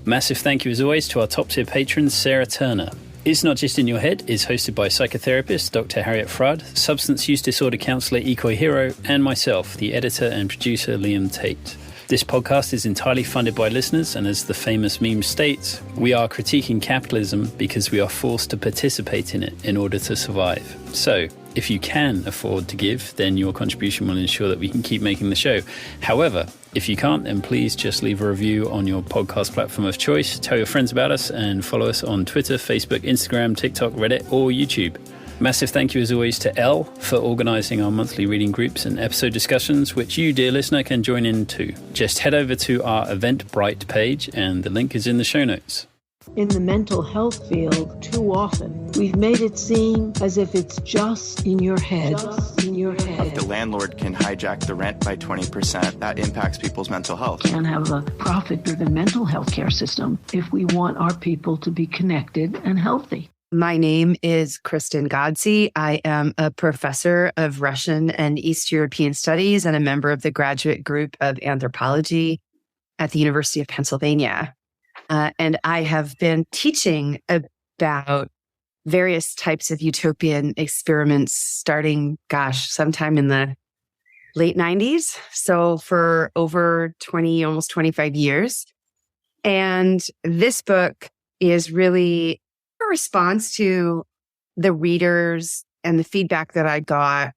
Massive thank you as always to our top tier patron, Sarah Turner. It's Not Just In Your Head is hosted by psychotherapist Dr. Harriet Frudd, substance use disorder counsellor Ikoi Hiro, and myself, the editor and producer Liam Tate. This podcast is entirely funded by listeners, and as the famous meme states, we are critiquing capitalism because we are forced to participate in it in order to survive. So, if you can afford to give, then your contribution will ensure that we can keep making the show. However, if you can't, then please just leave a review on your podcast platform of choice, tell your friends about us, and follow us on Twitter, Facebook, Instagram, TikTok, Reddit, or YouTube. Massive thank you as always to Elle for organising our monthly reading groups and episode discussions, which you, dear listener, can join in too. Just head over to our Eventbrite page, and the link is in the show notes. In the mental health field, too often, we've made it seem as if it's just in your head. The landlord can hijack the rent by 20%. That impacts people's mental health. Can't have a profit-driven mental health care system if we want our people to be connected and healthy. My name is Kristen Ghodsee. I am a professor of Russian and East European Studies and a member of the graduate group of anthropology at the University of Pennsylvania. And I have been teaching about various types of utopian experiments starting, sometime in the late 90s. So for over 20, almost 25 years. And this book is really a response to the readers and the feedback that I got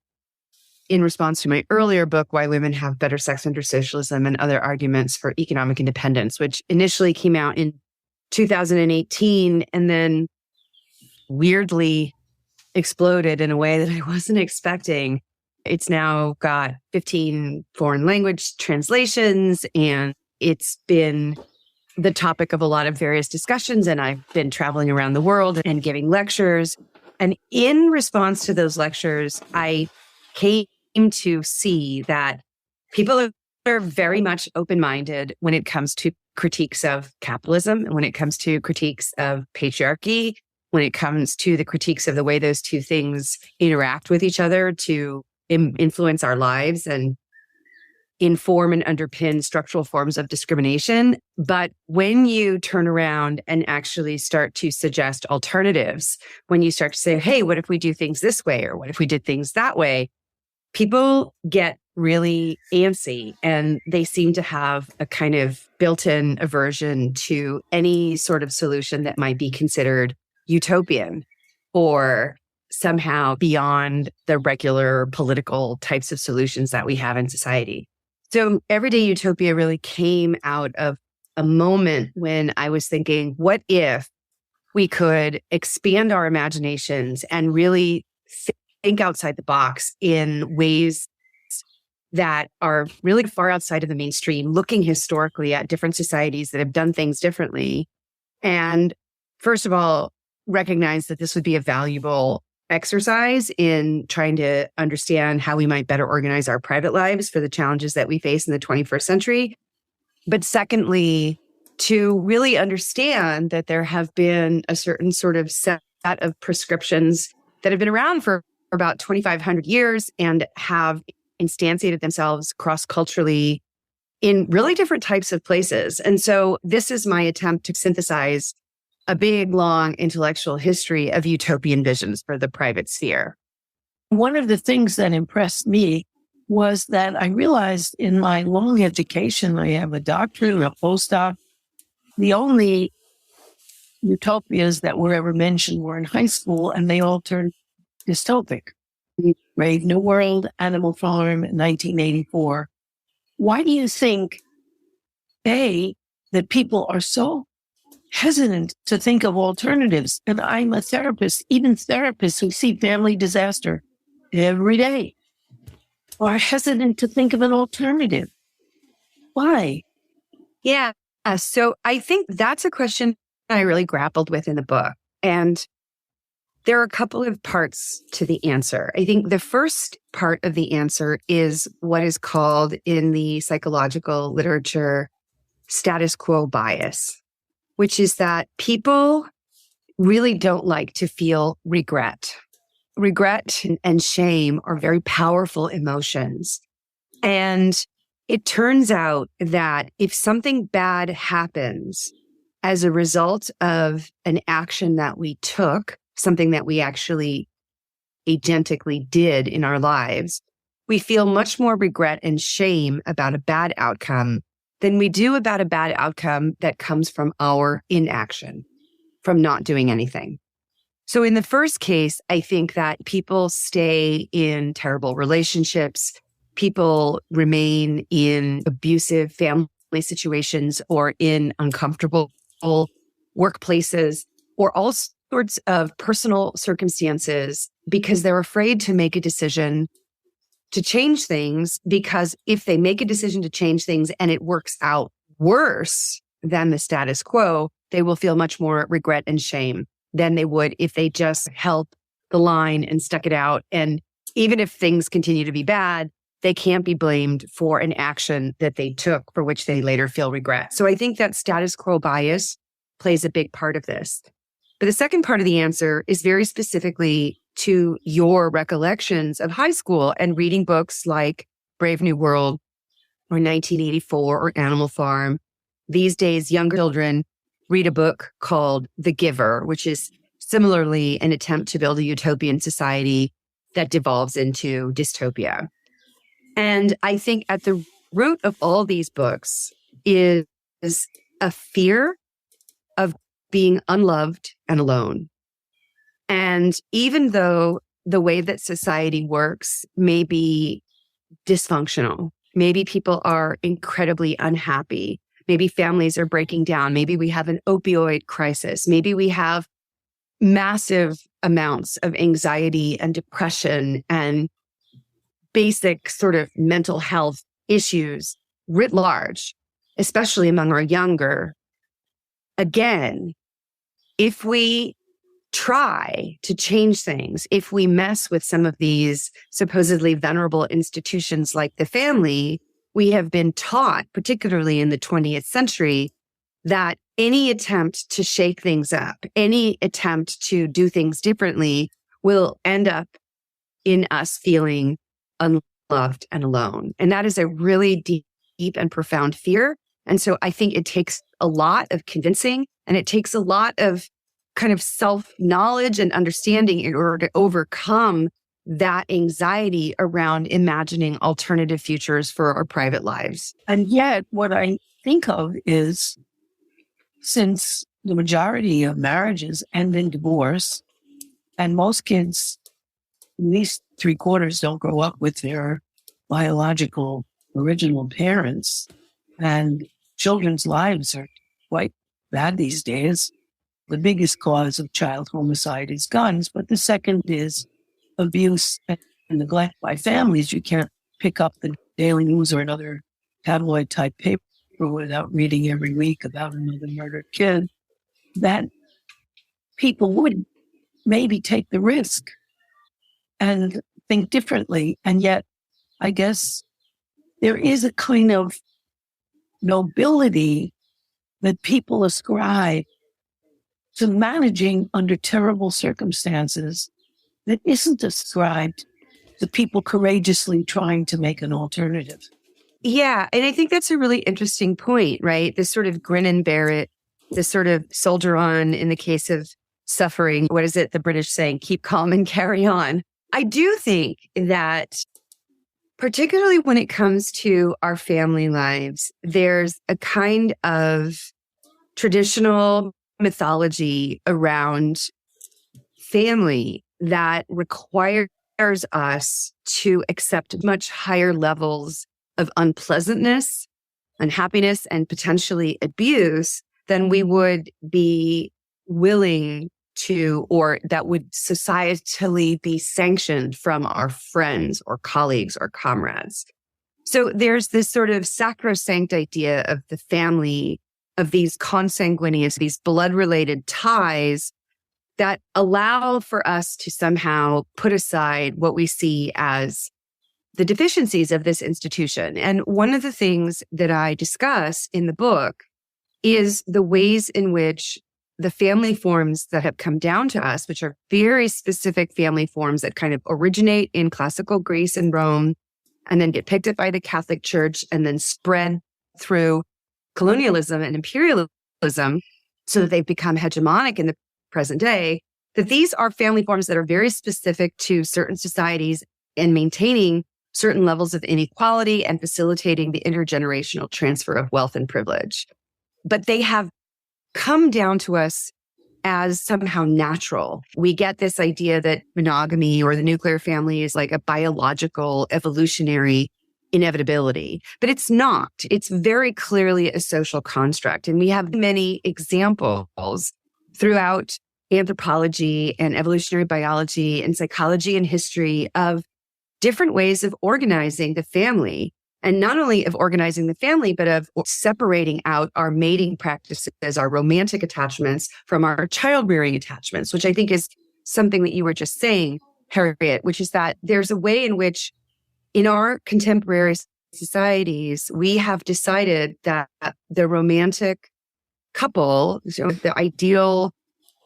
in response to my earlier book, Why Women Have Better Sex Under Socialism and Other Arguments for Economic Independence, which initially came out in 2018 and then weirdly exploded in a way that I wasn't expecting. It's now got 15 foreign language translations, and it's been the topic of a lot of various discussions, and I've been traveling around the world and giving lectures. And in response to those lectures, I came to see that people are very much open-minded when it comes to critiques of capitalism, and when it comes to critiques of patriarchy, when it comes to the critiques of the way those two things interact with each other to influence our lives and inform and underpin structural forms of discrimination. But when you turn around and actually start to suggest alternatives, when you start to say, hey, what if we do things this way? Or what if we did things that way? People get really antsy, and they seem to have a kind of built-in aversion to any sort of solution that might be considered utopian or somehow beyond the regular political types of solutions that we have in society. So Everyday Utopia really came out of a moment when I was thinking, what if we could expand our imaginations and really think outside the box in ways that are really far outside of the mainstream, looking historically at different societies that have done things differently. And first of all, recognize that this would be a valuable exercise in trying to understand how we might better organize our private lives for the challenges that we face in the 21st century. But secondly, to really understand that there have been a certain sort of set of prescriptions that have been around for about 2,500 years and have instantiated themselves cross-culturally in really different types of places. And so this is my attempt to synthesize a big, long intellectual history of utopian visions for the private sphere. One of the things that impressed me was that I realized in my long education, I have a doctorate and a postdoc. The only utopias that were ever mentioned were in high school, and they all turned dystopic. Brave New World, Animal Farm in 1984. Why do you think, A, that people are so hesitant to think of alternatives? And I'm a therapist. Even therapists who see family disaster every day are hesitant to think of an alternative. Why? Yeah. So I think that's a question I really grappled with in the book. And there are a couple of parts to the answer. I think the first part of the answer is what is called in the psychological literature status quo bias, which is that people really don't like to feel regret. Regret and shame are very powerful emotions. And it turns out that if something bad happens as a result of an action that we took, something that we actually agentically did in our lives, we feel much more regret and shame about a bad outcome than we do about a bad outcome that comes from our inaction, from not doing anything. So in the first case, I think that people stay in terrible relationships, people remain in abusive family situations or in uncomfortable workplaces or all sorts of personal circumstances because they're afraid to make a decision to change things, because if they make a decision to change things and it works out worse than the status quo, they will feel much more regret and shame than they would if they just held the line and stuck it out. And even if things continue to be bad, they can't be blamed for an action that they took for which they later feel regret. So I think that status quo bias plays a big part of this. But the second part of the answer is very specifically to your recollections of high school and reading books like Brave New World or 1984 or Animal Farm. These days, younger children read a book called The Giver, which is similarly an attempt to build a utopian society that devolves into dystopia. And I think at the root of all these books is a fear of being unloved and alone. And even though the way that society works may be dysfunctional, maybe people are incredibly unhappy, maybe families are breaking down, maybe we have an opioid crisis, maybe we have massive amounts of anxiety and depression and basic sort of mental health issues writ large, especially among our younger. Again, if we try to change things, if we mess with some of these supposedly venerable institutions like the family, we have been taught, particularly in the 20th century, that any attempt to shake things up, any attempt to do things differently will end up in us feeling unloved and alone. And that is a really deep and profound fear. And so I think it takes a lot of convincing, and it takes a lot of kind of self-knowledge and understanding in order to overcome that anxiety around imagining alternative futures for our private lives. And yet what I think of is, since the majority of marriages end in divorce, and most kids, at least 3/4, don't grow up with their biological original parents, and children's lives are quite bad these days. The biggest cause of child homicide is guns, but the second is abuse and neglect by families. You can't pick up the Daily News or another tabloid type paper without reading every week about another murdered kid. That people would maybe take the risk and think differently. And yet, I guess there is a kind of nobility that people ascribe to managing under terrible circumstances that isn't ascribed to people courageously trying to make an alternative. Yeah. And I think that's a really interesting point, right? This sort of grin and bear it, this sort of soldier on in the case of suffering. What is it the British saying? Keep calm and carry on. I do think that particularly when it comes to our family lives, there's a kind of traditional mythology around family that requires us to accept much higher levels of unpleasantness, unhappiness, and potentially abuse than we would be willing to, or that would societally be sanctioned from our friends or colleagues or comrades. So there's this sort of sacrosanct idea of the family, of these consanguineous, these blood-related ties that allow for us to somehow put aside what we see as the deficiencies of this institution. And one of the things that I discuss in the book is the ways in which the family forms that have come down to us, which are very specific family forms that kind of originate in classical Greece and Rome, and then get picked up by the Catholic Church and then spread through colonialism and imperialism, so that they've become hegemonic in the present day, that these are family forms that are very specific to certain societies and maintaining certain levels of inequality and facilitating the intergenerational transfer of wealth and privilege. But they have come down to us as somehow natural. We get this idea that monogamy or the nuclear family is like a biological, evolutionary inevitability, but it's not. It's very clearly a social construct. And we have many examples throughout anthropology and evolutionary biology and psychology and history of different ways of organizing the family. And not only of organizing the family, but of separating out our mating practices, our romantic attachments from our child-rearing attachments, which I think is something that you were just saying, Harriet, which is that there's a way in which in our contemporary societies, we have decided that the romantic couple, the ideal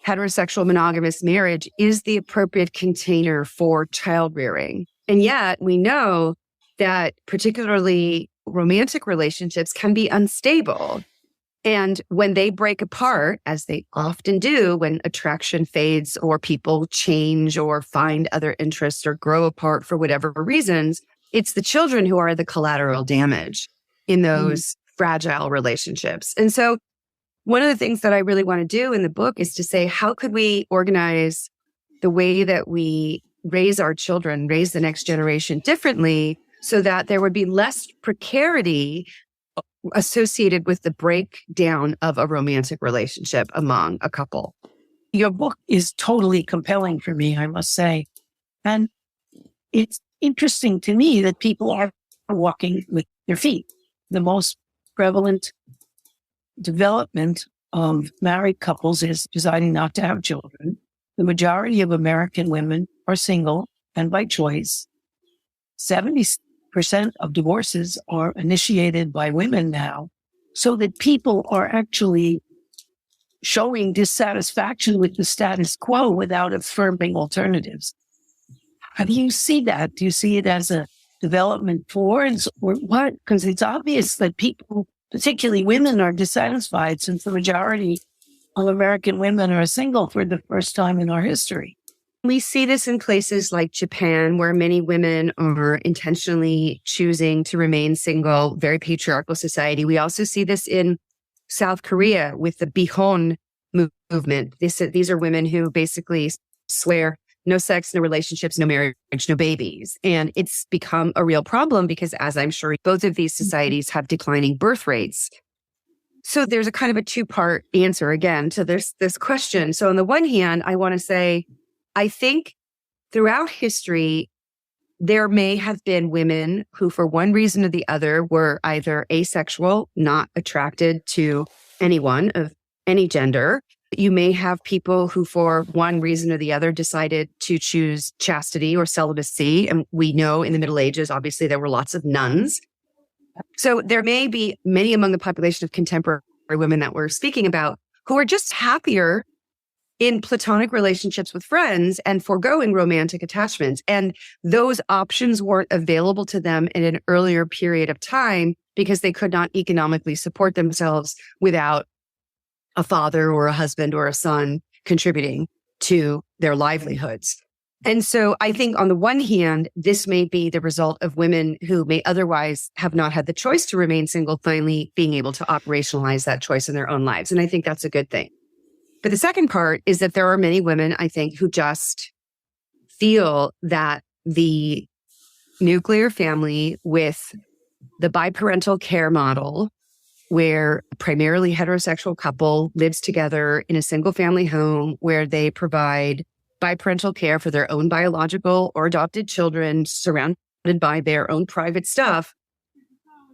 heterosexual monogamous marriage is the appropriate container for child rearing. And yet we know that particularly romantic relationships can be unstable. And when they break apart, as they often do, when attraction fades or people change or find other interests or grow apart for whatever reasons, it's the children who are the collateral damage in those fragile relationships. And so one of the things that I really want to do in the book is to say, how could we organize the way that we raise our children, raise the next generation differently so that there would be less precarity associated with the breakdown of a romantic relationship among a couple? Your book is totally compelling for me, I must say. And it's interesting to me that people are walking with their feet. The most prevalent development of married couples is deciding not to have children. The majority of American women are single and by choice. 70% of divorces are initiated by women now, so that people are actually showing dissatisfaction with the status quo without affirming alternatives. How do you see that? Do you see it as a development towards or what? Because it's obvious that people, particularly women, are dissatisfied since the majority of American women are single for the first time in our history. We see this in places like Japan, where many women are intentionally choosing to remain single, very patriarchal society. We also see this in South Korea with the Bihon movement. These are women who basically swear no sex, no relationships, no marriage, no babies. And it's become a real problem because, as I'm sure, both of these societies have declining birth rates. So there's a kind of a two-part answer again to this question. So on the one hand, I want to say, I think throughout history, there may have been women who, for one reason or the other, were either asexual, not attracted to anyone of any gender. You may have people who, for one reason or the other, decided to choose chastity or celibacy. And we know in the Middle Ages, obviously, there were lots of nuns. So there may be many among the population of contemporary women that we're speaking about who are just happier in platonic relationships with friends and foregoing romantic attachments. And those options weren't available to them in an earlier period of time because they could not economically support themselves without a father or a husband or a son contributing to their livelihoods. And so I think on the one hand, this may be the result of women who may otherwise have not had the choice to remain single, finally being able to operationalize that choice in their own lives. And I think that's a good thing. But the second part is that there are many women, I think, who just feel that the nuclear family with the biparental care model, where a primarily heterosexual couple lives together in a single family home where they provide biparental care for their own biological or adopted children surrounded by their own private stuff.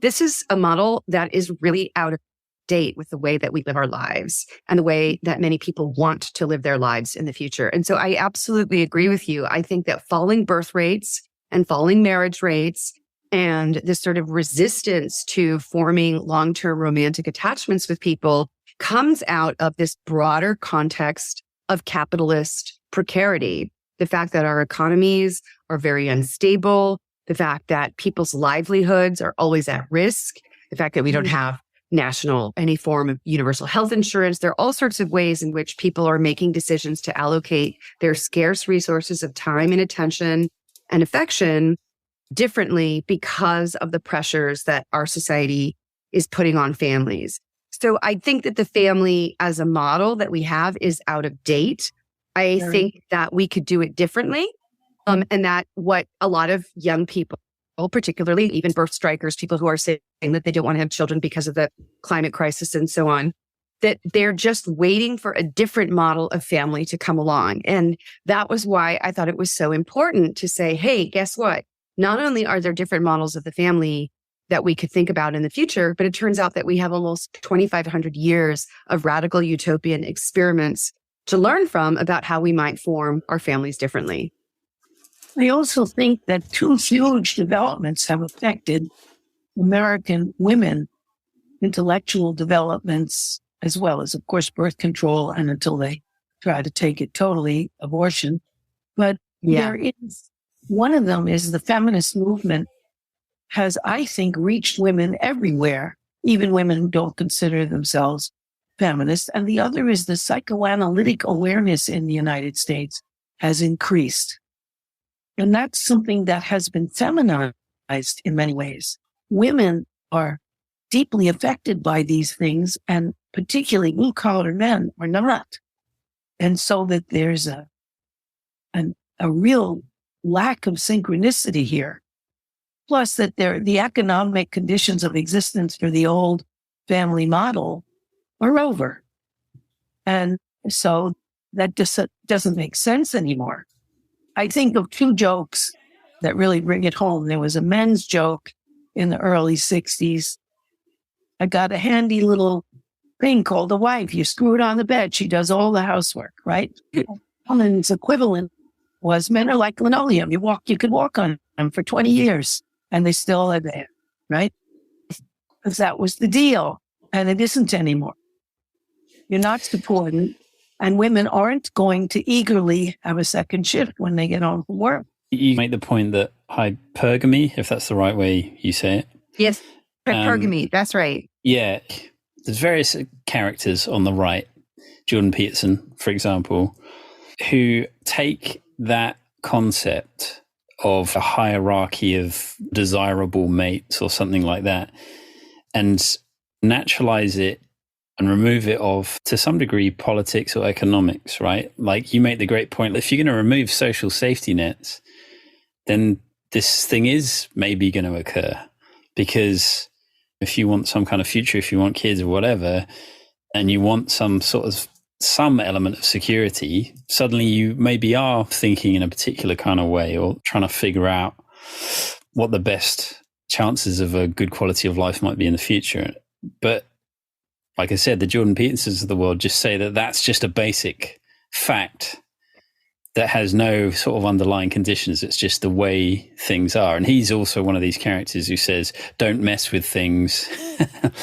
This is a model that is really out of date with the way that we live our lives and the way that many people want to live their lives in the future. And so I absolutely agree with you. I think that falling birth rates and falling marriage rates and this sort of resistance to forming long-term romantic attachments with people comes out of this broader context of capitalist precarity. The fact that our economies are very unstable, the fact that people's livelihoods are always at risk, the fact that we don't have any form of universal health insurance. There are all sorts of ways in which people are making decisions to allocate their scarce resources of time and attention and affection differently because of the pressures that our society is putting on families. So I think that the family as a model that we have is out of date. I think that we could do it differently. And that what a lot of young people, particularly even birth strikers, people who are saying that they don't want to have children because of the climate crisis and so on, that they're just waiting for a different model of family to come along. And that was why I thought it was so important to say, hey, guess what? Not only are there different models of the family that we could think about in the future, but it turns out that we have almost 2,500 years of radical utopian experiments to learn from about how we might form our families differently. I also think that two huge developments have affected American women, intellectual developments, as well as, of course, birth control, and until they try to take it totally, abortion. But there is, one of them is the feminist movement has, I think, reached women everywhere, even women who don't consider themselves feminist. And the other is the psychoanalytic awareness in the United States has increased. And that's something that has been feminized in many ways. Women are deeply affected by these things, and particularly blue-collar men are not. And so that there's a real lack of synchronicity here. Plus that the economic conditions of existence for the old family model are over. And so that just doesn't make sense anymore. I think of two jokes that really bring it home. There was a men's joke in the early 60s. I got a handy little thing called a wife. You screw it on the bed. She does all the housework, right? And its equivalent was men are like linoleum. You could walk on them for 20 years and they still are there, right? Because that was the deal. And it isn't anymore. You're not supported. And women aren't going to eagerly have a second shift when they get home from work. You make the point that hypergamy, if that's the right way you say it. Yes, hypergamy, that's right. Yeah. There's various characters on the right, Jordan Peterson, for example, who take that concept of a hierarchy of desirable mates or something like that and naturalize it and remove it of, to some degree, politics or economics, right? Like you make the great point, if you're going to remove social safety nets, then this thing is maybe going to occur. Because if you want some kind of future, if you want kids or whatever, and you want some element of security, suddenly you maybe are thinking in a particular kind of way or trying to figure out what the best chances of a good quality of life might be in the future. But like I said, the Jordan Petersons of the world just say that that's just a basic fact that has no sort of underlying conditions. It's just the way things are. And he's also one of these characters who says, don't mess with things.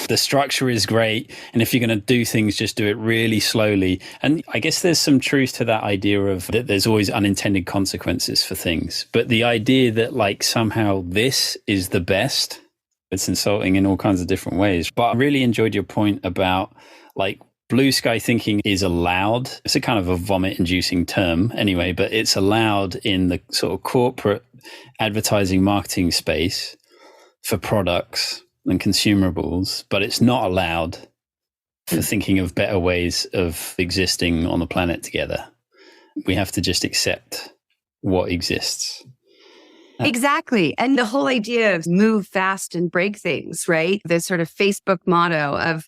The structure is great. And if you're going to do things, just do it really slowly. And I guess there's some truth to that idea of that there's always unintended consequences for things. But the idea that like somehow this is the best, it's insulting in all kinds of different ways. But I really enjoyed your point about like blue sky thinking is allowed. It's a kind of a vomit-inducing term anyway, but it's allowed in the sort of corporate advertising marketing space for products and consumables, but it's not allowed for thinking of better ways of existing on the planet together. We have to just accept what exists. Exactly. And the whole idea of move fast and break things, right? The sort of Facebook motto of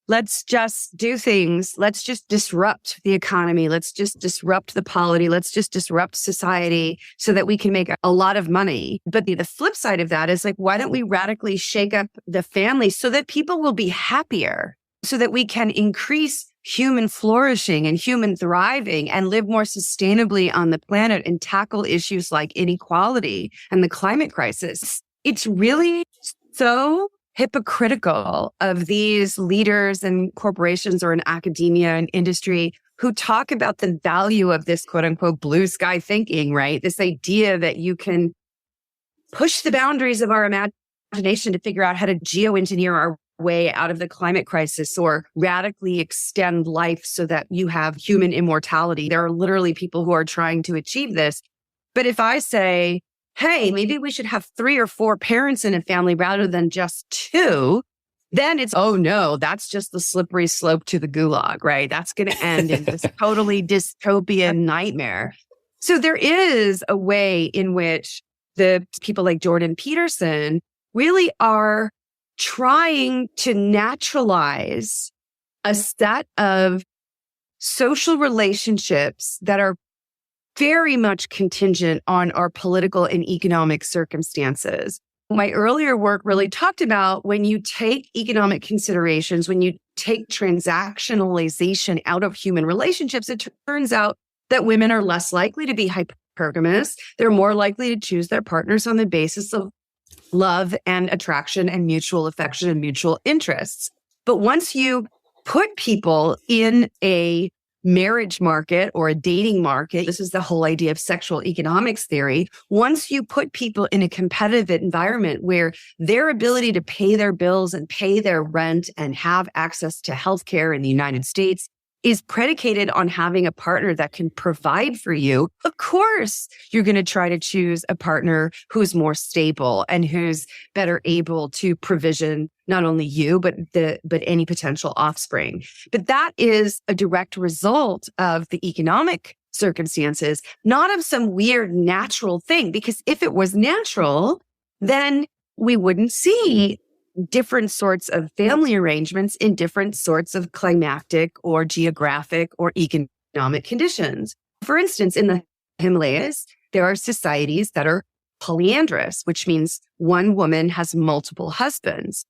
let's just do things. Let's just disrupt the economy. Let's just disrupt the polity. Let's just disrupt society so that we can make a lot of money. But the flip side of that is like, why don't we radically shake up the family so that people will be happier, so that we can increase human flourishing and human thriving and live more sustainably on the planet and tackle issues like inequality and the climate crisis. It's really so hypocritical of these leaders and corporations or in academia and industry who talk about the value of this quote unquote blue sky thinking, right? This idea that you can push the boundaries of our imagination to figure out how to geoengineer our way out of the climate crisis or radically extend life so that you have human immortality. There are literally people who are trying to achieve this. But if I say, hey, maybe we should have 3 or 4 parents in a family rather than just 2, then it's, oh no, that's just the slippery slope to the gulag, right? That's going to end in this totally dystopian nightmare. So there is a way in which the people like Jordan Peterson really are trying to naturalize a set of social relationships that are very much contingent on our political and economic circumstances. My earlier work really talked about when you take economic considerations, when you take transactionalization out of human relationships, it turns out that women are less likely to be hypergamous. They're more likely to choose their partners on the basis of love and attraction and mutual affection and mutual interests. But once you put people in a marriage market or a dating market, this is the whole idea of sexual economics theory. Once you put people in a competitive environment where their ability to pay their bills and pay their rent and have access to healthcare in the United States is predicated on having a partner that can provide for you, of course, you're going to try to choose a partner who's more stable and who's better able to provision not only you, but any potential offspring. But that is a direct result of the economic circumstances, not of some weird natural thing. Because if it was natural, then we wouldn't see different sorts of family arrangements in different sorts of climactic or geographic or economic conditions. For instance, in the Himalayas, there are societies that are polyandrous, which means one woman has multiple husbands.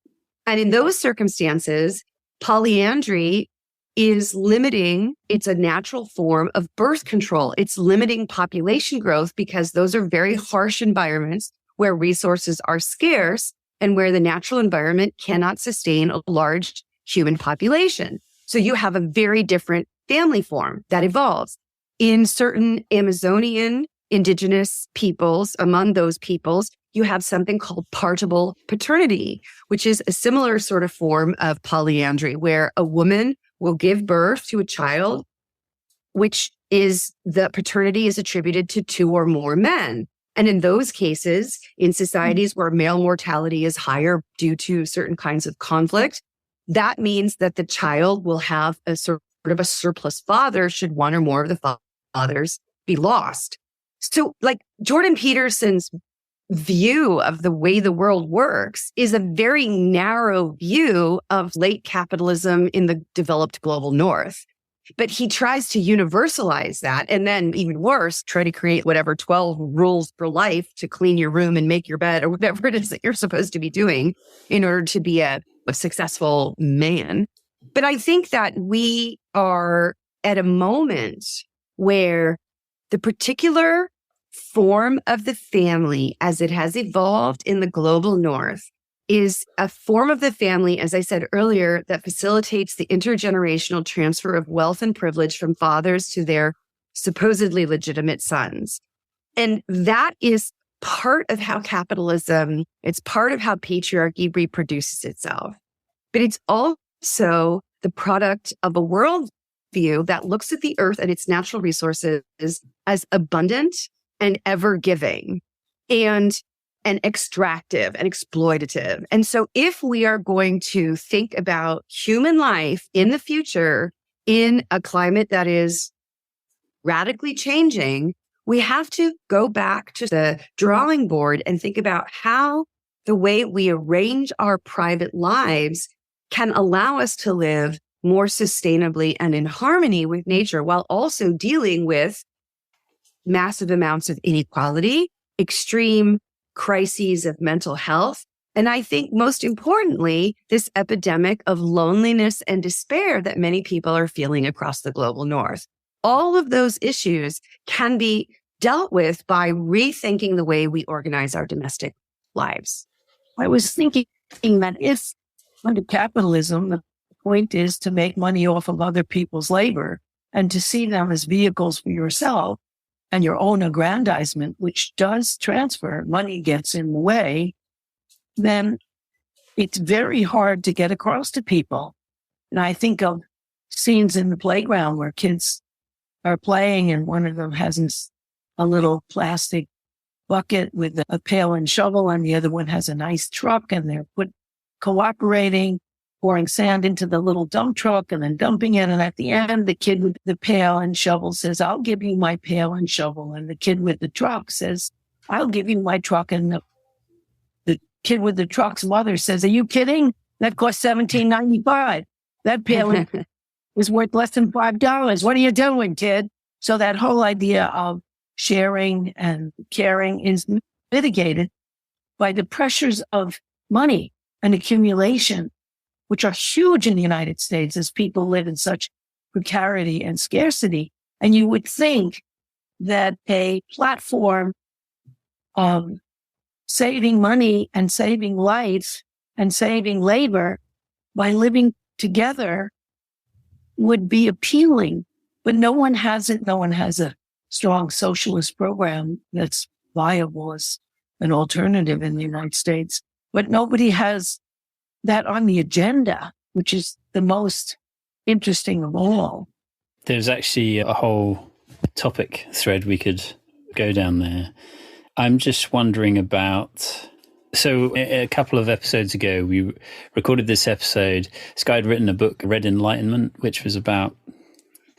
And in those circumstances, polyandry is limiting, it's a natural form of birth control. It's limiting population growth because those are very harsh environments where resources are scarce and where the natural environment cannot sustain a large human population. So you have a very different family form that evolves. In certain Amazonian indigenous peoples, among those peoples, you have something called partible paternity, which is a similar sort of form of polyandry, where a woman will give birth to a child, which is the paternity is attributed to 2 or more men. And in those cases, in societies where male mortality is higher due to certain kinds of conflict, that means that the child will have a sort of a surplus father should one or more of the fathers be lost. So like Jordan Peterson's view of the way the world works is a very narrow view of late capitalism in the developed global north. But he tries to universalize that. And then even worse, try to create whatever 12 rules for life to clean your room and make your bed or whatever it is that you're supposed to be doing in order to be a successful man. But I think that we are at a moment where the particular form of the family as it has evolved in the global north is a form of the family, as I said earlier, that facilitates the intergenerational transfer of wealth and privilege from fathers to their supposedly legitimate sons. And that is part of how capitalism, it's part of how patriarchy reproduces itself. But it's also the product of a worldview that looks at the earth and its natural resources as abundant and ever giving and extractive and exploitative. And so if we are going to think about human life in the future in a climate that is radically changing, we have to go back to the drawing board and think about how the way we arrange our private lives can allow us to live more sustainably and in harmony with nature while also dealing with massive amounts of inequality, extreme crises of mental health, and I think most importantly, this epidemic of loneliness and despair that many people are feeling across the global north. All of those issues can be dealt with by rethinking the way we organize our domestic lives. I was thinking that if under capitalism, the point is to make money off of other people's labor and to see them as vehicles for yourself and your own aggrandizement, which does transfer, money gets in the way, then it's very hard to get across to people. And I think of scenes in the playground where kids are playing and one of them has a little plastic bucket with a pail and shovel, and the other one has a nice truck, and they're cooperating, pouring sand into the little dump truck and then dumping it. And at the end, the kid with the pail and shovel says, "I'll give you my pail and shovel." And the kid with the truck says, "I'll give you my truck." And the kid with the truck's mother says, "Are you kidding? That costs $17.95. That pail is worth less than $5. What are you doing, kid?" So that whole idea of sharing and caring is mitigated by the pressures of money and accumulation, which are huge in the United States as people live in such precarity and scarcity. And you would think that a platform of saving money and saving life and saving labor by living together would be appealing, but no one has it. No one has a strong socialist program that's viable as an alternative in the United States, but nobody has that on the agenda, which is the most interesting of all. There's actually a whole topic thread we could go down there. I'm just wondering about, so a couple of episodes ago, we recorded this episode. This guy had written a book, Red Enlightenment, which was about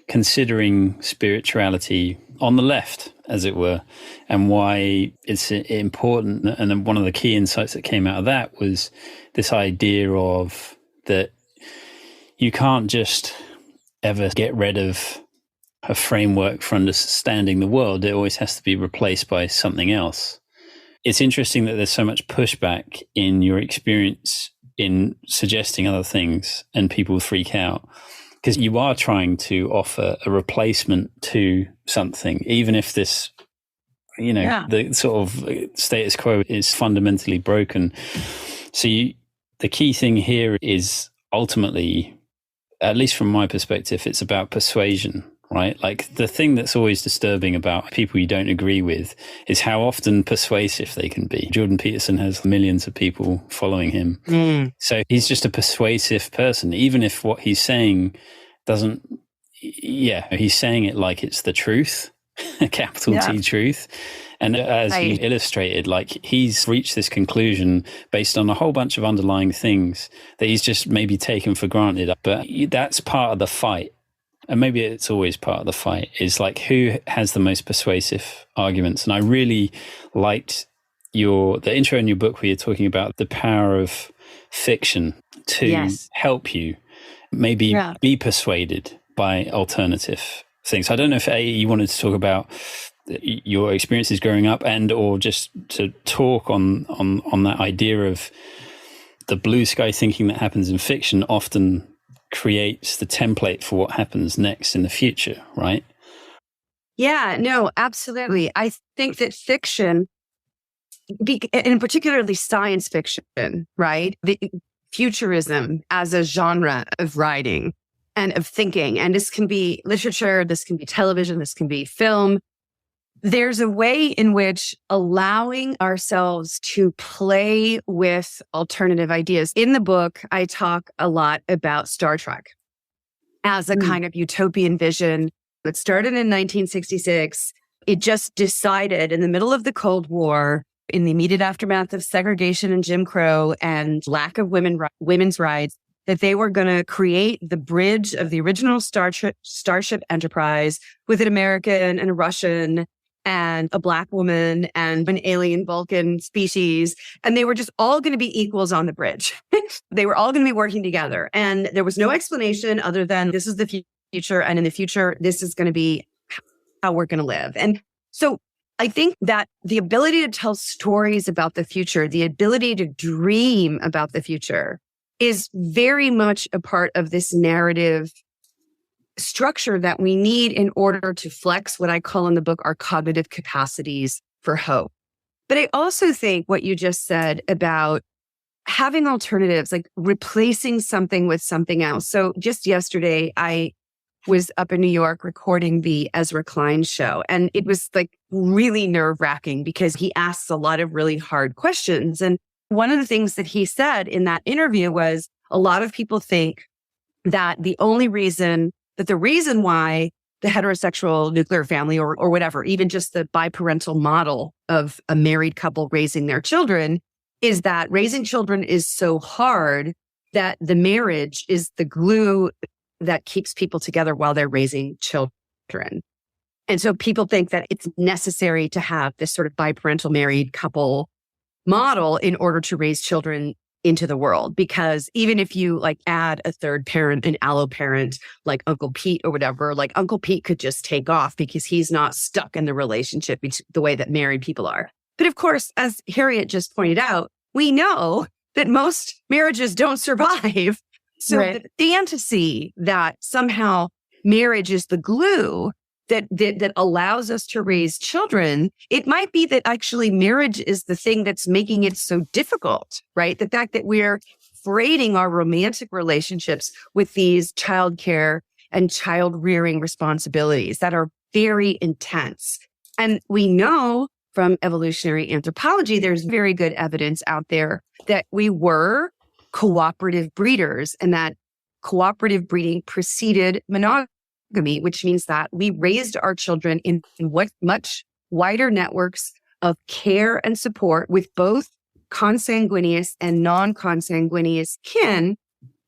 considering spirituality on the left, as it were, and why it's important. And then one of the key insights that came out of that was this idea of that you can't just ever get rid of a framework for understanding the world. It always has to be replaced by something else. It's interesting that there's so much pushback in your experience in suggesting other things, and people freak out because you are trying to offer a replacement to something, even if this, the sort of status quo is fundamentally broken. So the key thing here is ultimately, at least from my perspective, it's about persuasion, right? Like the thing that's always disturbing about people you don't agree with is how often persuasive they can be. Jordan Peterson has millions of people following him. So he's just a persuasive person, even if what he's saying doesn't, he's saying it like it's the truth, capital T truth. And as you illustrated, like he's reached this conclusion based on a whole bunch of underlying things that he's just maybe taken for granted. But that's part of the fight. And maybe it's always part of the fight, is like who has the most persuasive arguments. And I really liked the intro in your book where you're talking about the power of fiction to help you maybe be persuaded by alternative things. I don't know if you wanted to talk about your experiences growing up and or just to talk on that idea of the blue sky thinking that happens in fiction often creates the template for what happens next in the future, right? Yeah, no, absolutely. I think that fiction, and particularly science fiction, right? The futurism as a genre of writing and of thinking, and this can be literature, this can be television, this can be film. There's a way in which allowing ourselves to play with alternative ideas. In the book, I talk a lot about Star Trek as a kind of utopian vision that started in 1966. It just decided in the middle of the Cold War, in the immediate aftermath of segregation and Jim Crow and lack of women's rights, that they were going to create the bridge of the original Starship Enterprise with an American and a Russian and a Black woman and an alien Vulcan species. And they were just all going to be equals on the bridge. They were all going to be working together. And there was no explanation other than this is the future. And in the future, this is going to be how we're going to live. And so I think that the ability to tell stories about the future, the ability to dream about the future is very much a part of this narrative structure that we need in order to flex what I call in the book our cognitive capacities for hope. But I also think what you just said about having alternatives, like replacing something with something else. So just yesterday, I was up in New York recording the Ezra Klein show, and it was like really nerve-wracking because he asks a lot of really hard questions. And one of the things that he said in that interview was a lot of people think that the reason why the heterosexual nuclear family or whatever, even just the biparental model of a married couple raising their children, is that raising children is so hard that the marriage is the glue that keeps people together while they're raising children. And so people think that it's necessary to have this sort of biparental married couple model in order to raise children into the world. Because even if you like add a third parent, an allo parent, like Uncle Pete or whatever, like Uncle Pete could just take off because he's not stuck in the relationship the way that married people are. But of course, as Harriet just pointed out, we know that most marriages don't survive. So the fantasy that somehow marriage is the glue that allows us to raise children, it might be that actually marriage is the thing that's making it so difficult, right? The fact that we're freighting our romantic relationships with these childcare and child rearing responsibilities that are very intense. And we know from evolutionary anthropology, there's very good evidence out there that we were cooperative breeders and that cooperative breeding preceded monogamy, which means that we raised our children in much wider networks of care and support with both consanguineous and non-consanguineous kin.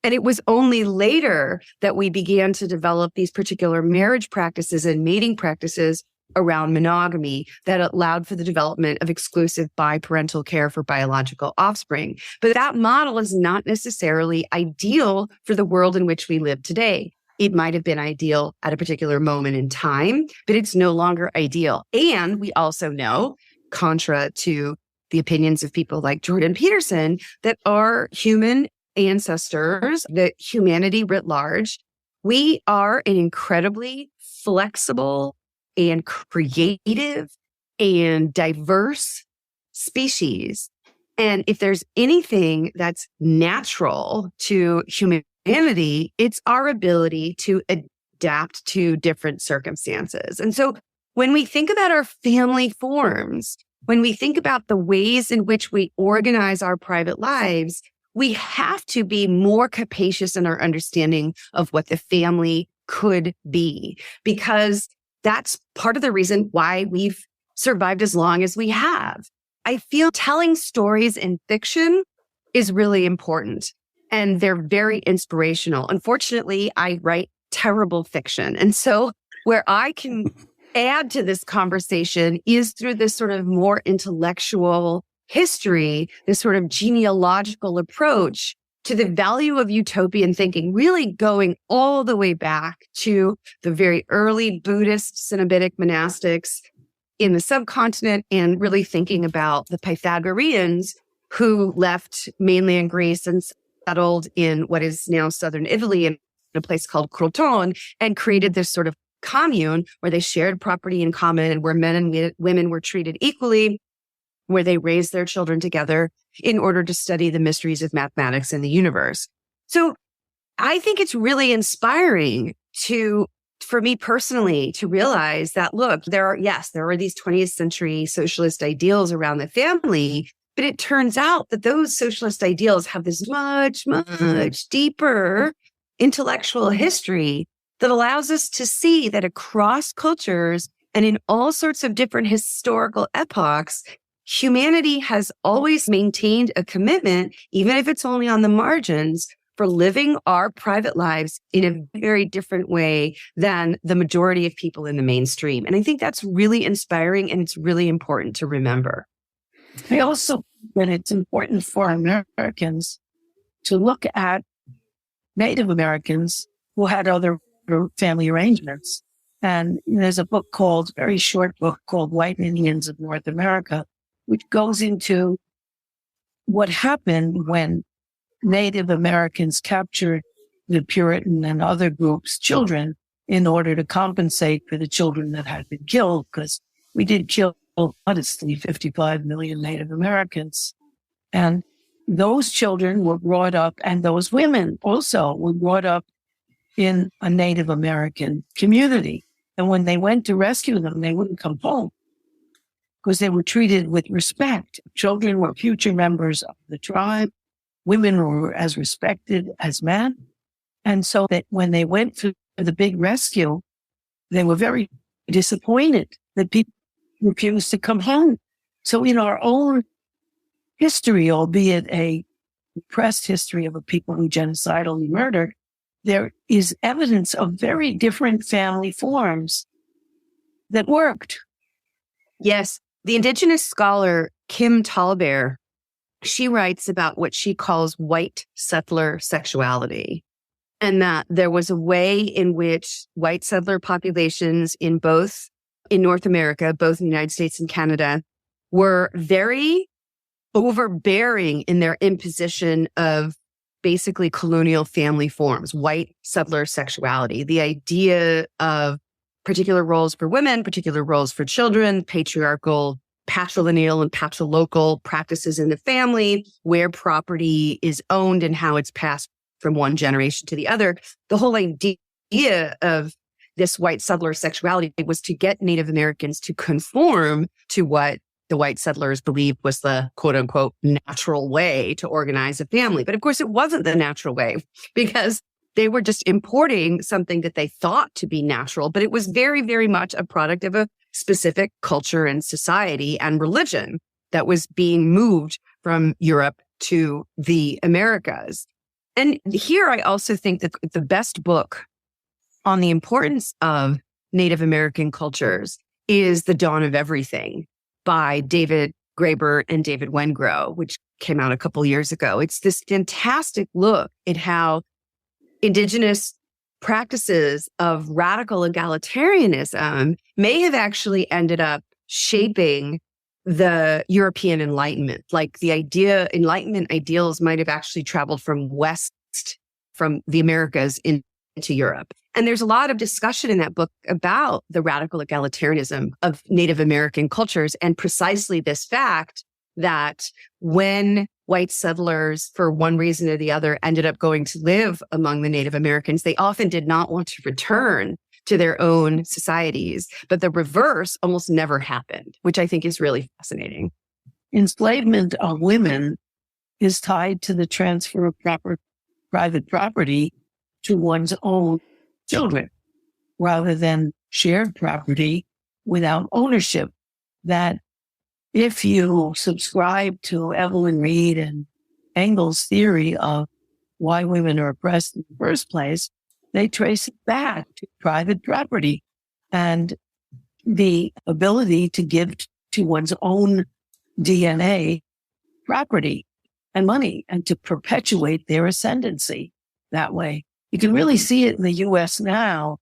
And it was only later that we began to develop these particular marriage practices and mating practices around monogamy that allowed for the development of exclusive biparental care for biological offspring. But that model is not necessarily ideal for the world in which we live today. It might have been ideal at a particular moment in time, but it's no longer ideal. And we also know, contra to the opinions of people like Jordan Peterson, that our human ancestors, that humanity writ large, we are an incredibly flexible and creative and diverse species. And if there's anything that's natural to humanity, it's our ability to adapt to different circumstances. And so when we think about our family forms, when we think about the ways in which we organize our private lives, we have to be more capacious in our understanding of what the family could be, because that's part of the reason why we've survived as long as we have. I feel telling stories in fiction is really important, and they're very inspirational. Unfortunately, I write terrible fiction. And so where I can add to this conversation is through this sort of more intellectual history, this sort of genealogical approach to the value of utopian thinking, really going all the way back to the very early Buddhist Cenobitic monastics in the subcontinent, and really thinking about the Pythagoreans who left mainland Greece and settled in what is now southern Italy in a place called Croton, and created this sort of commune where they shared property in common and where men and women were treated equally, where they raised their children together in order to study the mysteries of mathematics and the universe. So I think it's really inspiring for me personally, to realize that, look, there are these 20th century socialist ideals around the family, but it turns out that those socialist ideals have this much, much deeper intellectual history that allows us to see that across cultures and in all sorts of different historical epochs, humanity has always maintained a commitment, even if it's only on the margins, for living our private lives in a very different way than the majority of people in the mainstream. And I think that's really inspiring, and it's really important to remember. I also think that it's important for Americans to look at Native Americans who had other family arrangements. And there's a very short book called White Indians of North America, which goes into what happened when Native Americans captured the Puritan and other groups' children in order to compensate for the children that had been killed, because we did kill, honestly, 55 million Native Americans. And those children were brought up, and those women also were brought up in a Native American community. And when they went to rescue them, they wouldn't come home. because they were treated with respect. Children were future members of the tribe. Women were as respected as men. And so that when they went through the big rescue, they were very disappointed that people refused to come home. So in our own history, albeit a repressed history of a people who genocidally murdered, there is evidence of very different family forms that worked. Yes. The Indigenous scholar Kim Tallbear, she writes about what she calls white settler sexuality, and that there was a way in which white settler populations in North America, both in the United States and Canada, were very overbearing in their imposition of basically colonial family forms, white settler sexuality, the idea of particular roles for women, particular roles for children, patriarchal, patrilineal and patrilocal practices in the family, where property is owned and how it's passed from one generation to the other. The whole idea of this white settler sexuality was to get Native Americans to conform to what the white settlers believed was the quote unquote natural way to organize a family. But of course, it wasn't the natural way, because they were just importing something that they thought to be natural, but it was very, very much a product of a specific culture and society and religion that was being moved from Europe to the Americas. And here I also think that the best book on the importance of Native American cultures is The Dawn of Everything by David Graeber and David Wengrow, which came out a couple years ago. It's this fantastic look at how Indigenous practices of radical egalitarianism may have actually ended up shaping the European Enlightenment. Like the Enlightenment ideals might have actually traveled from the Americas into Europe. And there's a lot of discussion in that book about the radical egalitarianism of Native American cultures, and precisely this fact that when white settlers, for one reason or the other, ended up going to live among the Native Americans, they often did not want to return to their own societies. But the reverse almost never happened, which I think is really fascinating. Enslavement of women is tied to the transfer of private property to one's own children, rather than shared property without ownership. That if you subscribe to Evelyn Reed and Engel's theory of why women are oppressed in the first place, they trace it back to private property and the ability to give to one's own DNA property and money, and to perpetuate their ascendancy that way. You can really see it in the U.S. now,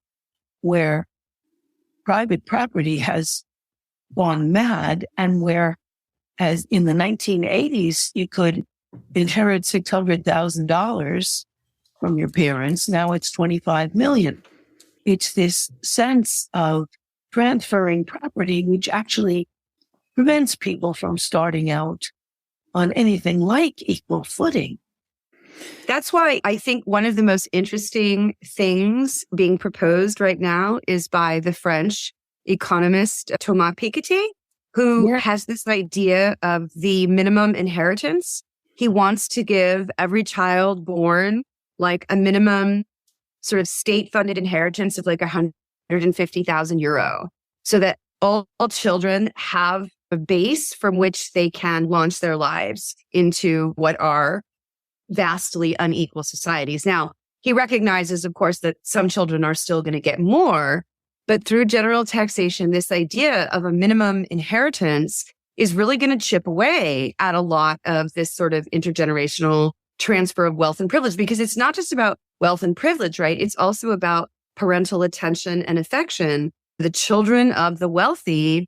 where private property has gone mad, and where, as in the 1980s, you could inherit $600,000 from your parents. Now it's $25 million. It's this sense of transferring property, which actually prevents people from starting out on anything like equal footing. That's why I think one of the most interesting things being proposed right now is by the French economist Thomas Piketty, who has this idea of the minimum inheritance. He wants to give every child born like a minimum sort of state-funded inheritance of like 150,000 euro, so that all children have a base from which they can launch their lives into what are vastly unequal societies. Now, he recognizes, of course, that some children are still going to get more, but through general taxation, this idea of a minimum inheritance is really going to chip away at a lot of this sort of intergenerational transfer of wealth and privilege, because it's not just about wealth and privilege, right? It's also about parental attention and affection. The children of the wealthy,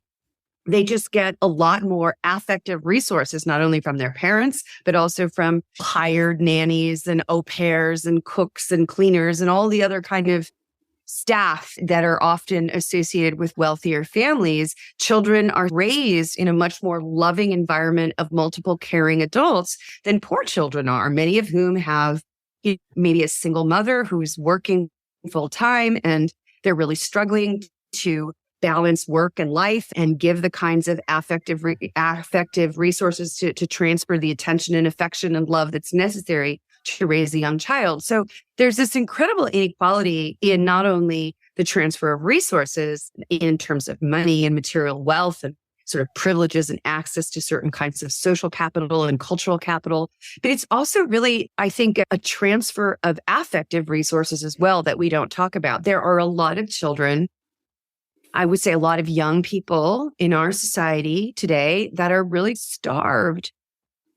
they just get a lot more affective resources, not only from their parents, but also from hired nannies and au pairs and cooks and cleaners and all the other kind of staff that are often associated with wealthier families. Children are raised in a much more loving environment of multiple caring adults than poor children are, many of whom have maybe a single mother who's working full time, and they're really struggling to balance work and life and give the kinds of affective resources to transfer the attention and affection and love that's necessary to raise a young child. So there's this incredible inequality in not only the transfer of resources in terms of money and material wealth and sort of privileges and access to certain kinds of social capital and cultural capital, but it's also really, I think, a transfer of affective resources as well that we don't talk about. There are a lot of children, I would say a lot of young people in our society today that are really starved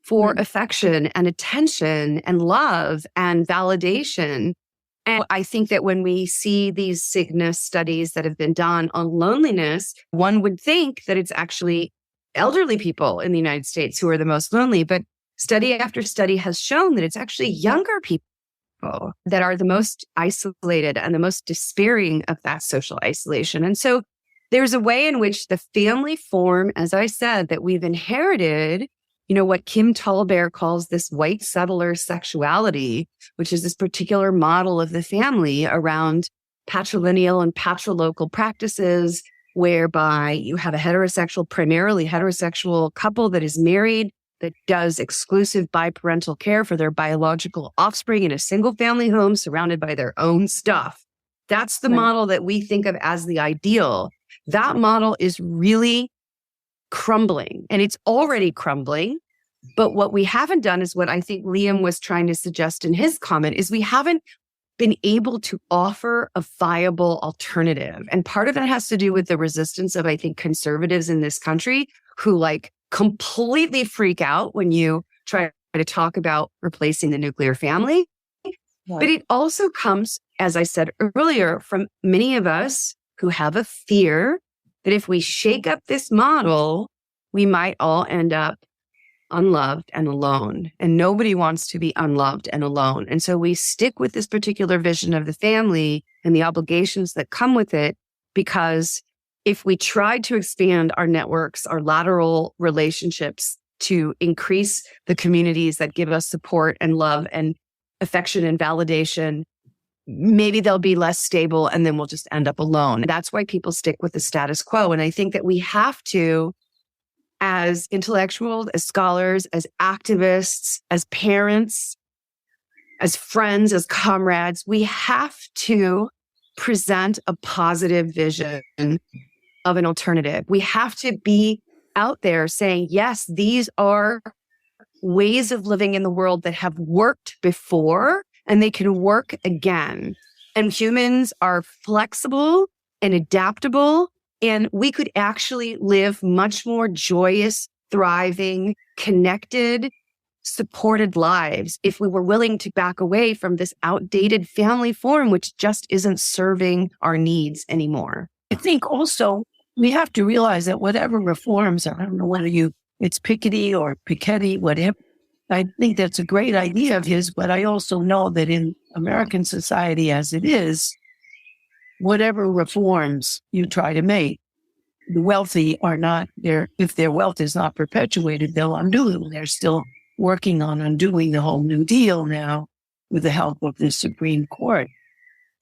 for affection and attention and love and validation. And I think that when we see these Cygnus studies that have been done on loneliness, one would think that it's actually elderly people in the United States who are the most lonely. But study after study has shown that it's actually younger people that are the most isolated and the most despairing of that social isolation. And so there's a way in which the family form, as I said, that we've inherited, what Kim Tallbear calls this white settler sexuality, which is this particular model of the family around patrilineal and patrilocal practices, whereby you have a primarily heterosexual couple that is married, that does exclusive biparental care for their biological offspring in a single family home surrounded by their own stuff. That's the model that we think of as the ideal. That model is really crumbling, and it's already crumbling. But what we haven't done is what I think Liam was trying to suggest in his comment is we haven't been able to offer a viable alternative. And part of that has to do with the resistance of, I think, conservatives in this country who completely freak out when you try to talk about replacing the nuclear family. Right. But it also comes, as I said earlier, from many of us who have a fear that if we shake up this model, we might all end up unloved and alone. And nobody wants to be unloved and alone. And so we stick with this particular vision of the family and the obligations that come with it, because if we tried to expand our networks, our lateral relationships to increase the communities that give us support and love and affection and validation, maybe they'll be less stable and then we'll just end up alone. That's why people stick with the status quo. And I think that we have to, as intellectuals, as scholars, as activists, as parents, as friends, as comrades, we have to present a positive vision of an alternative. We have to be out there saying, yes, these are ways of living in the world that have worked before and they can work again. And humans are flexible and adaptable, and we could actually live much more joyous, thriving, connected, supported lives if we were willing to back away from this outdated family form, which just isn't serving our needs anymore. I think also we have to realize that whatever reforms, I don't know whether it's Piketty or Piketty, whatever, I think that's a great idea of his, but I also know that in American society as it is, whatever reforms you try to make, the wealthy are not there. If their wealth is not perpetuated, they'll undo it. They're still working on undoing the whole New Deal now with the help of the Supreme Court.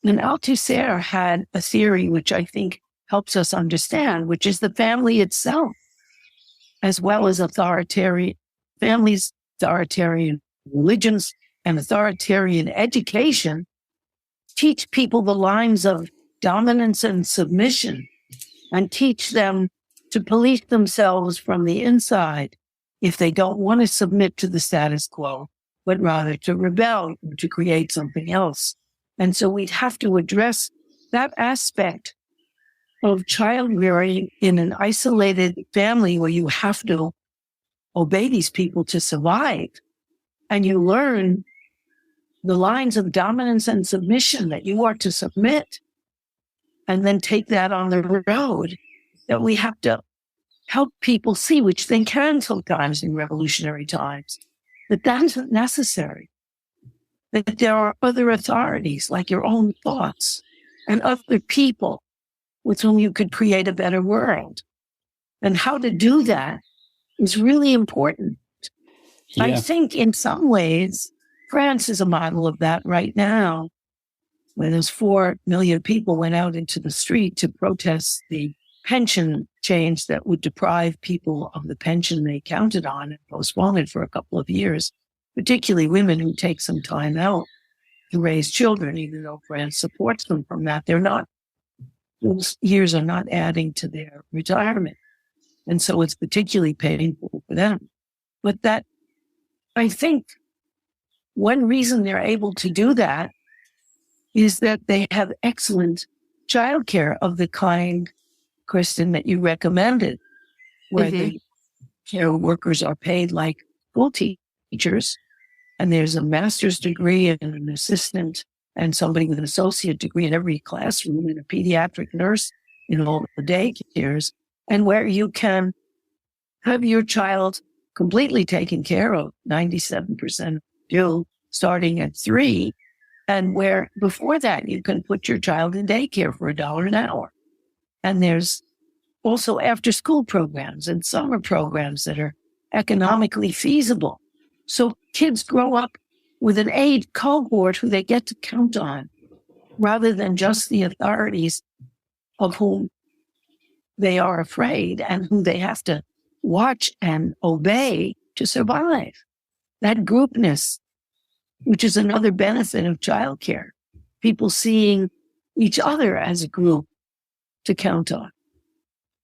And Althusser had a theory which I think helps us understand, which is the family itself, as well as families, authoritarian religions, and authoritarian education teach people the lines of dominance and submission and teach them to police themselves from the inside if they don't want to submit to the status quo, but rather to rebel, to create something else. And so we'd have to address that aspect of child rearing in an isolated family where you have to obey these people to survive. And you learn the lines of dominance and submission that you are to submit, and then take that on the road that we have to help people see, which they can sometimes in revolutionary times, that that's not necessary, that there are other authorities like your own thoughts and other people with whom you could create a better world. And how to do that is really important. Yeah. I think in some ways, France is a model of that right now, where those 4 million people went out into the street to protest the pension change that would deprive people of the pension they counted on and postpone it for a couple of years, particularly women who take some time out to raise children, even though France supports them from that. Those years are not adding to their retirement. And so it's particularly painful for them. But that, I think, one reason they're able to do that is that they have excellent childcare of the kind, Kristen, that you recommended, where the care workers are paid like school teachers, and there's a master's degree and an assistant and somebody with an associate degree in every classroom and a pediatric nurse in all the daycares, and where you can have your child completely taken care of, 97% do, starting at 3, and where before that you can put your child in daycare for $1 an hour. And there's also after-school programs and summer programs that are economically feasible. So kids grow up with an aid cohort who they get to count on, rather than just the authorities of whom they are afraid and who they have to watch and obey to survive. That groupness, which is another benefit of childcare, people seeing each other as a group to count on.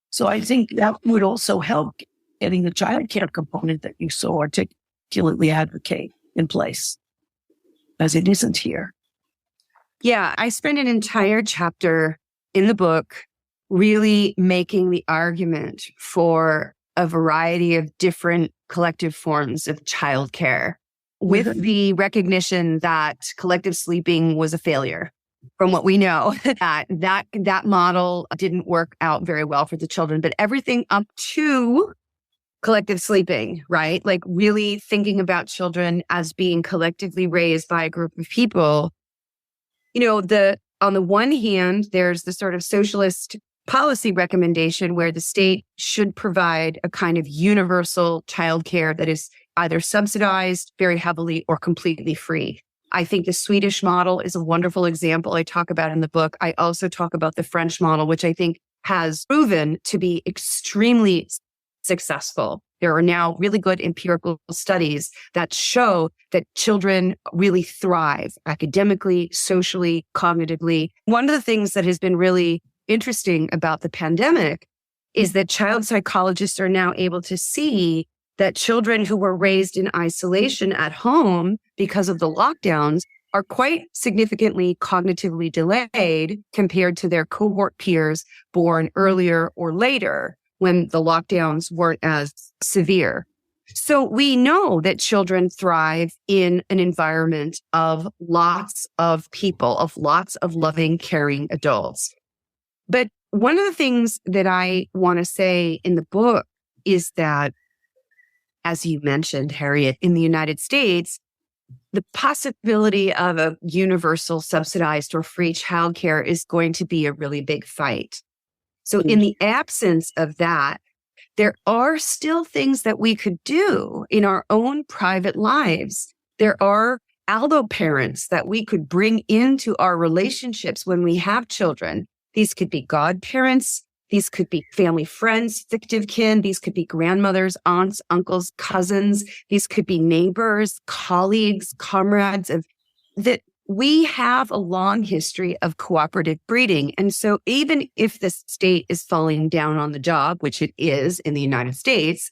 So I think that would also help getting the childcare component that you so articulately advocate in place, as it isn't here. Yeah, I spent an entire chapter in the book really making the argument for a variety of different collective forms of childcare, with the recognition that collective sleeping was a failure. From what we know, that model didn't work out very well for the children, but everything up to collective sleeping, right? Like really thinking about children as being collectively raised by a group of people. You know, on the one hand, there's the sort of socialist policy recommendation where the state should provide a kind of universal childcare that is either subsidized very heavily or completely free. I think the Swedish model is a wonderful example I talk about in the book. I also talk about the French model, which I think has proven to be extremely successful. There are now really good empirical studies that show that children really thrive academically, socially, cognitively. One of the things that has been really interesting about the pandemic is that child psychologists are now able to see that children who were raised in isolation at home because of the lockdowns are quite significantly cognitively delayed compared to their cohort peers born earlier or later when the lockdowns weren't as severe. So we know that children thrive in an environment of lots of people, of lots of loving, caring adults. But one of the things that I want to say in the book is that, as you mentioned, Harriet, in the United States, the possibility of a universal subsidized or free childcare is going to be a really big fight. So in the absence of that, there are still things that we could do in our own private lives. There are allo parents that we could bring into our relationships when we have children. These could be godparents. These could be family friends, fictive kin. These could be grandmothers, aunts, uncles, cousins. These could be neighbors, colleagues, comrades that we have a long history of cooperative breeding. And so even if the state is falling down on the job, which it is in the United States,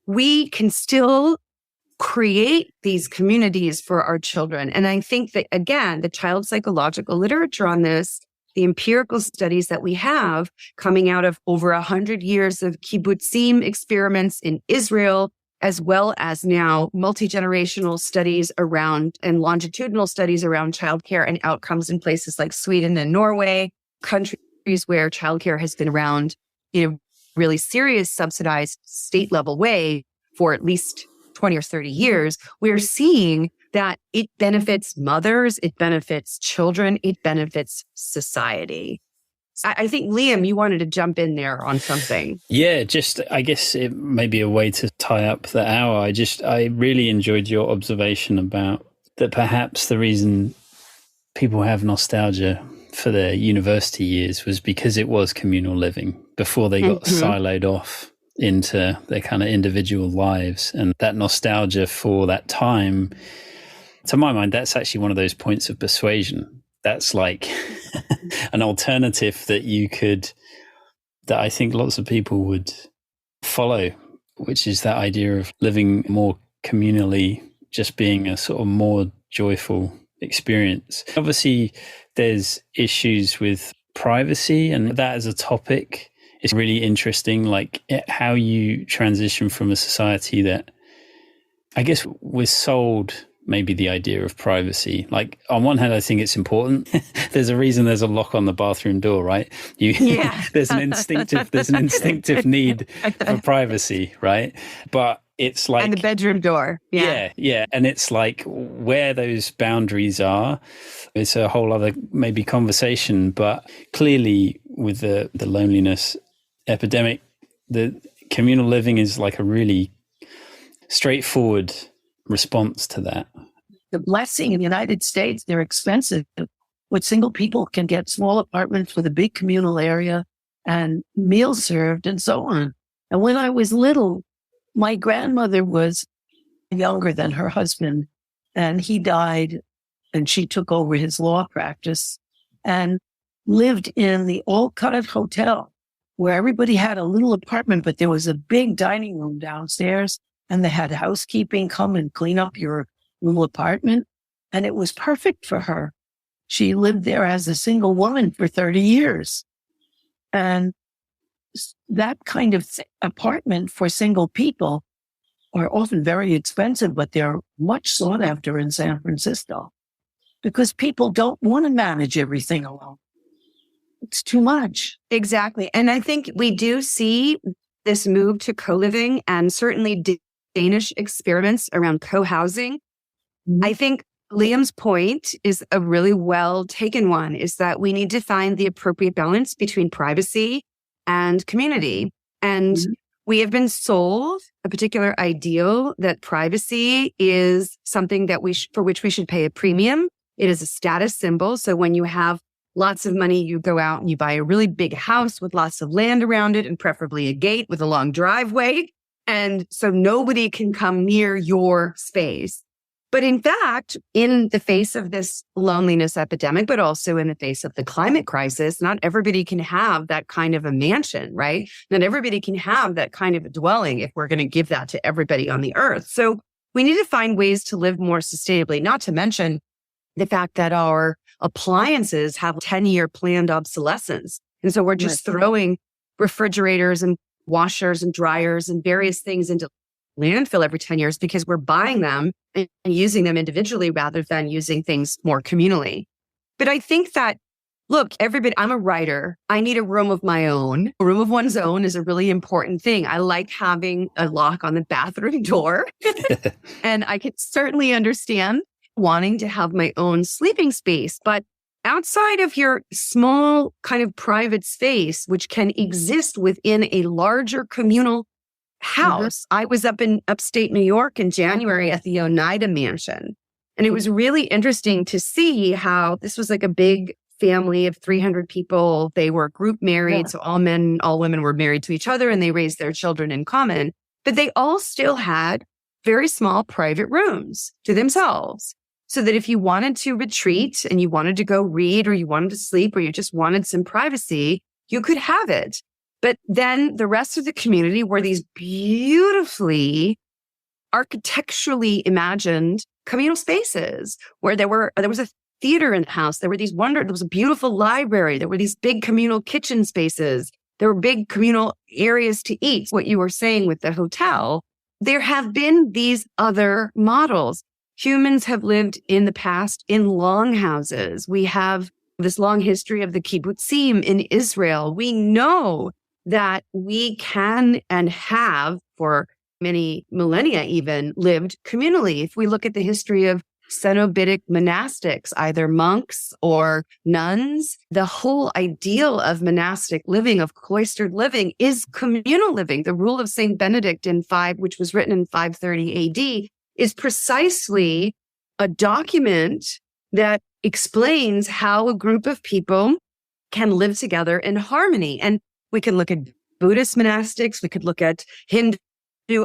we can still create these communities for our children. And I think that, again, the child psychological literature on this, the empirical studies that we have coming out of over 100 years of kibbutzim experiments in Israel, as well as now multi-generational studies around and longitudinal studies around childcare and outcomes in places like Sweden and Norway, countries where childcare has been around in a really serious subsidized state level way for at least 20 or 30 years, we're seeing that it benefits mothers, it benefits children, it benefits society. I think, Liam, you wanted to jump in there on something. Yeah, I guess it may be a way to tie up the hour. I really enjoyed your observation about that perhaps the reason people have nostalgia for their university years was because it was communal living before they got siloed off into their kind of individual lives. And that nostalgia for that time, to my mind, that's actually one of those points of persuasion. That's like an alternative that I think lots of people would follow, which is that idea of living more communally, just being a sort of more joyful experience. Obviously, there's issues with privacy, and that as a topic is really interesting, like how you transition from a society that, I guess, we're sold maybe the idea of privacy. Like, on one hand, I think it's important. There's a reason there's a lock on the bathroom door, right? There's an instinctive need for privacy, right? But it's like, and the bedroom door. Yeah. And it's like where those boundaries are, it's a whole other maybe conversation. But clearly with the loneliness epidemic, the communal living is like a really straightforward response to that. The blessing in the United States, they're expensive. What single people can get small apartments with a big communal area and meals served and so on. And when I was little, my grandmother was younger than her husband, and he died, and she took over his law practice and lived in the All-Cut Hotel, where everybody had a little apartment, but there was a big dining room downstairs, and they had housekeeping come and clean up your little apartment. And it was perfect for her. She lived there as a single woman for 30 years. And that kind of apartment for single people are often very expensive, but they're much sought after in San Francisco because people don't want to manage everything alone. It's too much. Exactly. And I think we do see this move to co-living, and certainly Danish experiments around co-housing. I think Liam's point is a really well taken one, is that we need to find the appropriate balance between privacy and community. And we have been sold a particular ideal that privacy is something that for which we should pay a premium. It is a status symbol. So when you have lots of money, you go out and you buy a really big house with lots of land around it, and preferably a gate with a long driveway. And so nobody can come near your space. But in fact, in the face of this loneliness epidemic, but also in the face of the climate crisis, not everybody can have that kind of a mansion, right? Not everybody can have that kind of a dwelling if we're going to give that to everybody on the earth. So we need to find ways to live more sustainably, not to mention the fact that our appliances have 10-year planned obsolescence. And so we're just throwing refrigerators and washers and dryers and various things into landfill every 10 years because we're buying them and using them individually rather than using things more communally. But I think that, look, I'm a writer. I need a room of my own. A room of one's own is a really important thing. I like having a lock on the bathroom door. And I can certainly understand wanting to have my own sleeping space. But outside of your small kind of private space, which can exist within a larger communal house. I was up in upstate New York in January at the Oneida Mansion. And it was really interesting to see how this was like a big family of 300 people. They were group married. So all men, all women were married to each other, and they raised their children in common. But they all still had very small private rooms to themselves. So that if you wanted to retreat and you wanted to go read, or you wanted to sleep, or you just wanted some privacy, you could have it. But then the rest of the community were these beautifully architecturally imagined communal spaces where there was a theater in the house. There was a beautiful library. There were these big communal kitchen spaces. There were big communal areas to eat. What you were saying with the hotel, there have been these other models. Humans have lived in the past in longhouses. We have this long history of the kibbutzim in Israel. We know that we can and have for many millennia even lived communally. If we look at the history of Cenobitic monastics, either monks or nuns, the whole ideal of monastic living, of cloistered living, is communal living. The rule of Saint Benedict which was written in 530 AD, is precisely a document that explains how a group of people can live together in harmony. And we can look at Buddhist monastics, we could look at Hindu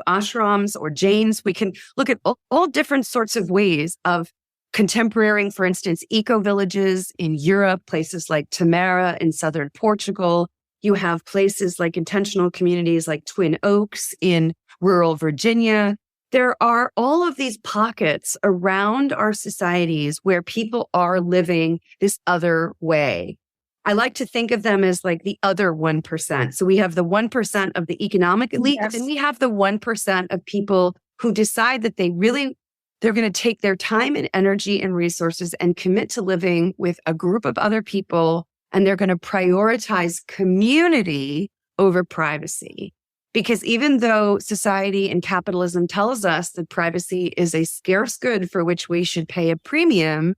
ashrams or Jains, we can look at all different sorts of ways of contemporary, for instance, eco-villages in Europe, places like Tamara in southern Portugal. You have places like intentional communities like Twin Oaks in rural Virginia. There are all of these pockets around our societies where people are living this other way. I like to think of them as like the other 1%. So we have the 1% of the economic elite, Yes. and we have the 1% of people who decide that they're going to take their time and energy and resources and commit to living with a group of other people, and they're going to prioritize community over privacy. Because even though society and capitalism tells us that privacy is a scarce good for which we should pay a premium,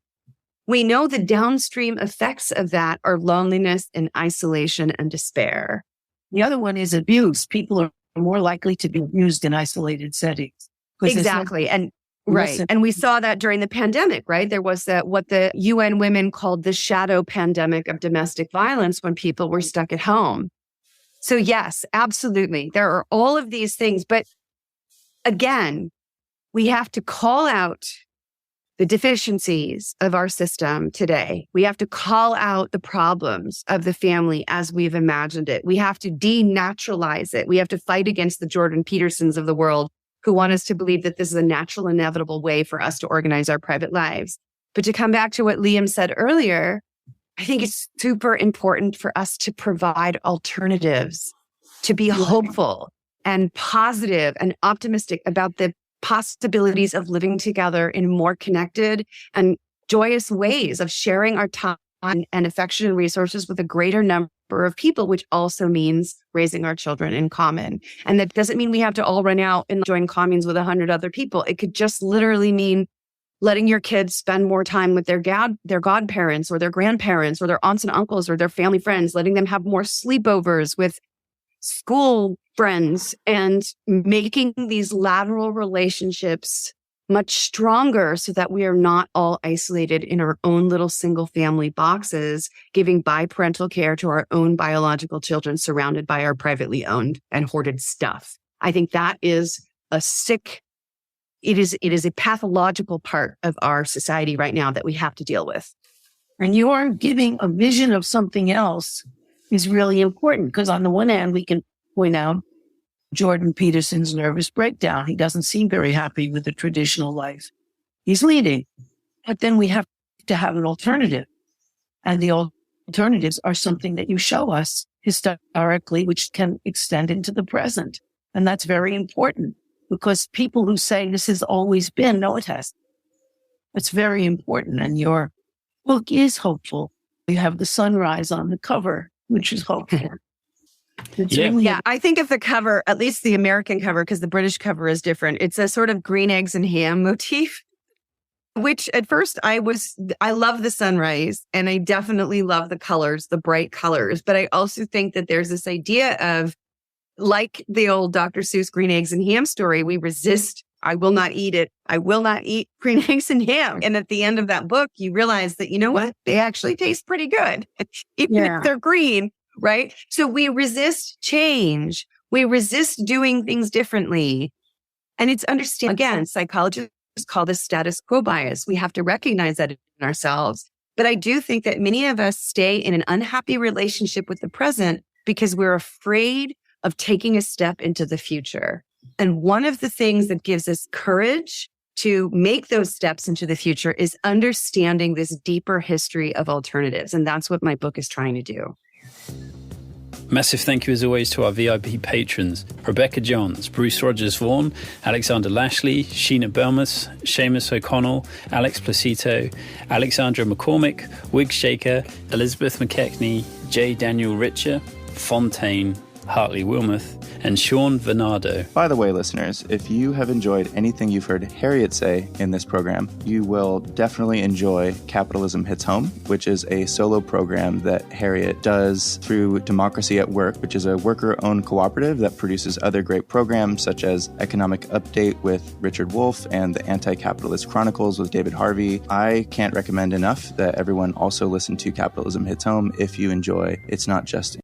we know the downstream effects of that are loneliness and isolation and despair. The other one is abuse. People are more likely to be abused in isolated settings. Exactly. Right. And we saw that during the pandemic, right? There was what the UN women called the shadow pandemic of domestic violence when people were stuck at home. So yes, absolutely. There are all of these things. But again, we have to call out the deficiencies of our system today. We have to call out the problems of the family as we've imagined it. We have to denaturalize it. We have to fight against the Jordan Petersons of the world who want us to believe that this is a natural, inevitable way for us to organize our private lives. But to come back to what Liam said earlier, I think it's super important for us to provide alternatives, to be hopeful and positive and optimistic about the possibilities of living together in more connected and joyous ways of sharing our time and affection and resources with a greater number of people, which also means raising our children in common. And that doesn't mean we have to all run out and join communes with 100 other people. It could just literally mean letting your kids spend more time with their godparents or their grandparents or their aunts and uncles or their family friends, letting them have more sleepovers with school friends, and making these lateral relationships much stronger so that we are not all isolated in our own little single family boxes, giving biparental care to our own biological children surrounded by our privately owned and hoarded stuff. I think that is it is a pathological part of our society right now that we have to deal with. And you are giving a vision of something else is really important, because on the one hand, we can point out Jordan Peterson's nervous breakdown. He doesn't seem very happy with the traditional life he's leading. But then we have to have an alternative. And the alternatives are something that you show us historically, which can extend into the present. And that's very important, because people who say this has always been, no, it hasn't. It's very important. And your book is hopeful. You have the sunrise on the cover, which is hopeful. Yeah, I think of the cover, at least the American cover, because the British cover is different. It's a sort of green eggs and ham motif, which at first I love the sunrise, and I definitely love the colors, the bright colors. But I also think that there's this idea of, like the old Dr. Seuss green eggs and ham story, we resist. I will not eat it. I will not eat green eggs and ham. And at the end of that book, you realize that, you know what? They actually taste pretty good, even if they're green, right? So we resist change. We resist doing things differently. And it's again, psychologists call this status quo bias. We have to recognize that in ourselves. But I do think that many of us stay in an unhappy relationship with the present because we're afraid of taking a step into the future. And one of the things that gives us courage to make those steps into the future is understanding this deeper history of alternatives. And that's what my book is trying to do. Massive thank you as always to our VIP patrons: Rebecca Johns, Bruce Rogers Vaughan, Alexander Lashley, Sheena Belmas, Seamus O'Connell, Alex Placito, Alexandra McCormick, Wig Shaker, Elizabeth McKechnie, J. Daniel Richer, Fontaine, Hartley Wilmoth, and Sean Venado. By the way, listeners, if you have enjoyed anything you've heard Harriet say in this program, you will definitely enjoy Capitalism Hits Home, which is a solo program that Harriet does through Democracy at Work, which is a worker-owned cooperative that produces other great programs such as Economic Update with Richard Wolff and the Anti-Capitalist Chronicles with David Harvey. I can't recommend enough that everyone also listen to Capitalism Hits Home if you enjoy It's Not Just